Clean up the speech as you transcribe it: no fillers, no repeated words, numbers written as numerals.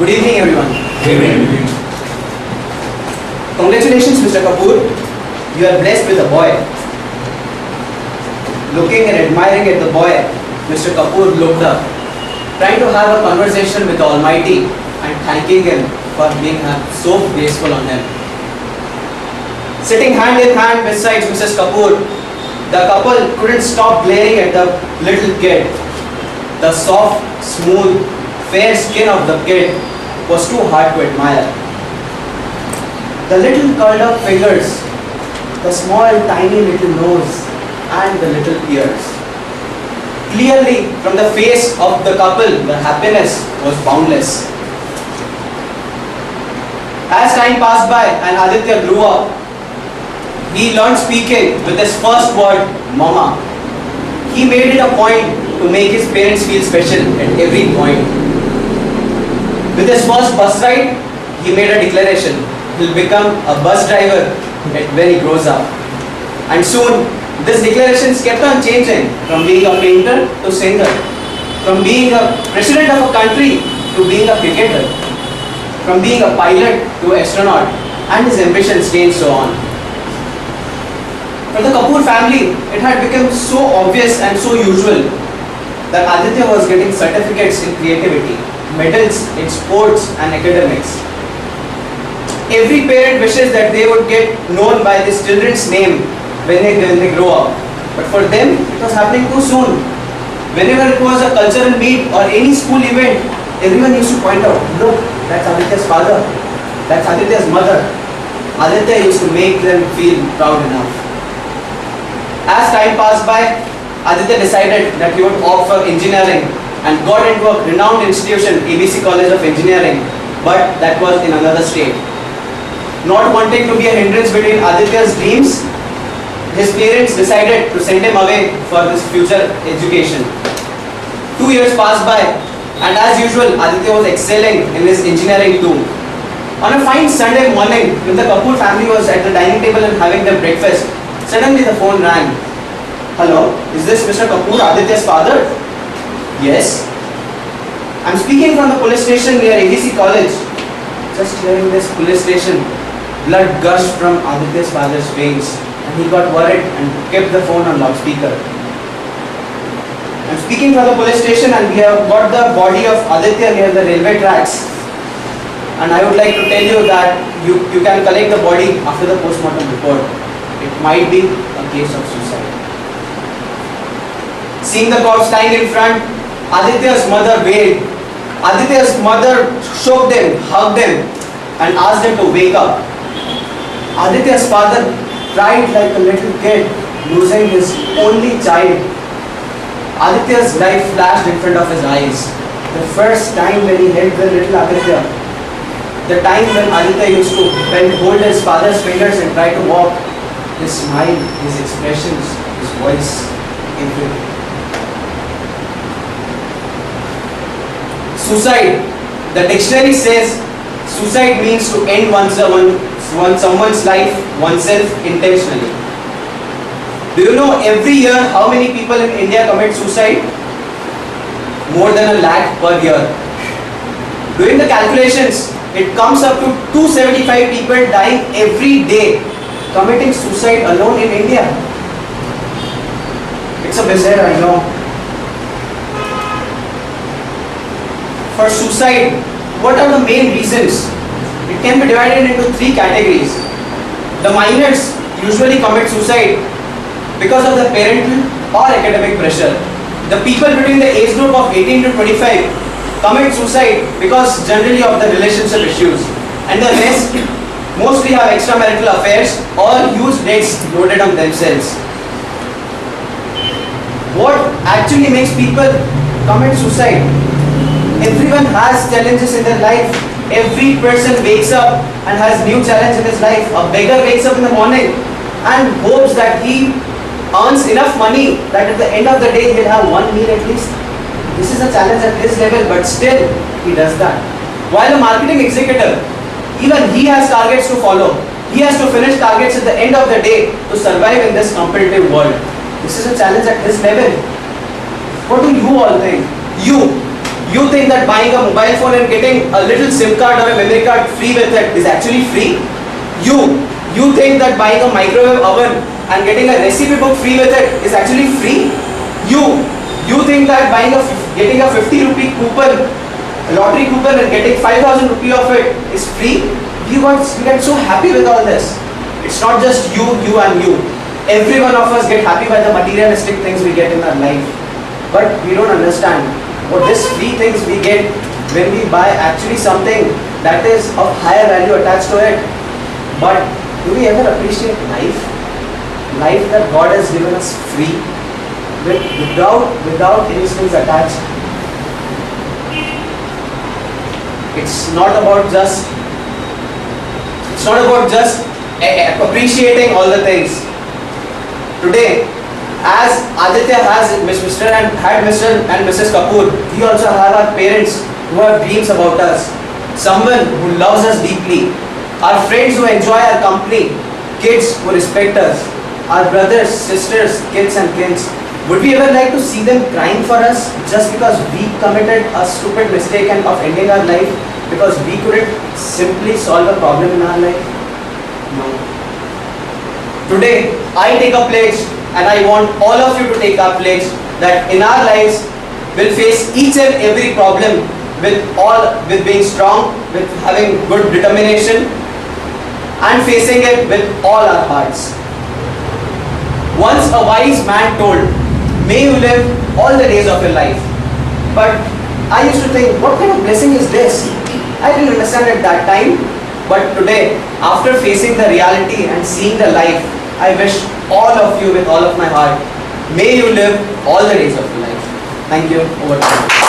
Good evening, everyone. Good evening. Congratulations, Mr. Kapoor. You are blessed with a boy. Looking and admiring at the boy, Mr. Kapoor looked up, trying to have a conversation with the Almighty and thanking Him for being so graceful on him. Sitting hand in hand beside Mrs. Kapoor, the couple couldn't stop glaring at the little kid. The soft, smooth, fair skin of the kid was too hard to admire. The little curled up fingers, the small tiny little nose and the little ears. Clearly from the face of the couple, the happiness was boundless. As time passed by and Aditya grew up, he learned speaking with his first word, Mama. He made it a point to make his parents feel special at every point. With his first bus ride, he made a declaration. He'll become a bus driver when he grows up. And soon, this declarations kept on changing from being a painter to singer, from being a president of a country to being a cricketer, from being a pilot to astronaut, and his ambitions changed so on. For the Kapoor family, it had become so obvious and so usual that Aditya was getting certificates in creativity, medals in sports and academics. Every parent wishes that they would get known by this children's name when they grow up. But for them, it was happening too soon. Whenever it was a cultural meet or any school event, everyone used to point out, look, that's Aditya's father, that's Aditya's mother. Aditya used to make them feel proud enough. As time passed by, Aditya decided that he would opt for engineering and got into a renowned institution, ABC College of Engineering, but that was in another state. Not wanting to be a hindrance between Aditya's dreams, his parents decided to send him away for his future education. 2 years passed by, and as usual, Aditya was excelling in his engineering too. On a fine Sunday morning, when the Kapoor family was at the dining table and having their breakfast, suddenly the phone rang. Hello, is this Mr. Kapoor, Aditya's father? Yes. I'm speaking from the police station near ABC College. Just hearing this police station, blood gushed from Aditya's father's veins and he got worried and kept the phone on loudspeaker. I'm speaking from the police station and we have got the body of Aditya near the railway tracks. And I would like to tell you that you can collect the body after the postmortem report. It might be a case of suicide. Seeing the corpse lying in front, Aditya's mother wailed. Aditya's mother shook them, hugged them, and asked them to wake up. Aditya's father cried like a little kid, losing his only child. Aditya's life flashed in front of his eyes. The first time when he held the little Aditya, the time when Aditya used to hold his father's fingers and try to walk, his smile, his expressions, his voice, everything. Suicide. The dictionary says suicide means to end someone's life oneself intentionally. Do you know every year how many people in India commit suicide? More than 1 lakh per year. Doing the calculations, it comes up to 275 people dying every day committing suicide alone in India. It's a bizarre, I know. For suicide, what are the main reasons? It can be divided into 3 categories. The minors usually commit suicide because of the parental or academic pressure. The people between the age group of 18 to 25 commit suicide because generally of the relationship issues. And the rest mostly have extramarital affairs or huge debts loaded on themselves. What actually makes people commit suicide? Everyone has challenges in their life. Every person wakes up and has new challenge in his life. A beggar wakes up in the morning and hopes that he earns enough money that at the end of the day he'll have one meal at least. This is a challenge at his level, but still he does that. While a marketing executive, even he has targets to follow. He has to finish targets at the end of the day to survive in this competitive world. This is a challenge at his level. What do you all think? You You think that buying a mobile phone and getting a little SIM card or a memory card free with it is actually free? You think that buying a microwave oven and getting a recipe book free with it is actually free? You think that getting a 50 rupee coupon, lottery coupon and getting 5,000 rupee of it is free? We get so happy with all this. It's not just you and you. Every one of us get happy by the materialistic things we get in our life. But we don't understand what these free things we get when we buy actually something that is of higher value attached to it. But do we ever appreciate life? Life that God has given us free, without any strings attached. It's not about just appreciating all the things. Today, as Aditya has Mr. and Mrs. Kapoor, we also have our parents who have dreams about us. Someone who loves us deeply. Our friends who enjoy our company. Kids who respect us. Our brothers, sisters, kids and kins. Would we ever like to see them crying for us just because we committed a stupid mistake and of ending our life because we couldn't simply solve a problem in our life? No. Today, I take a pledge and I want all of you to take our pledge that in our lives, we'll face each and every problem with being strong, with having good determination and facing it with all our hearts. Once a wise man told, "May you live all the days of your life." But I used to think, what kind of blessing is this? I didn't understand at that time. But today, after facing the reality and seeing the life, I wish all of you with all of my heart, may you live all the days of your life. Thank you. Over to you.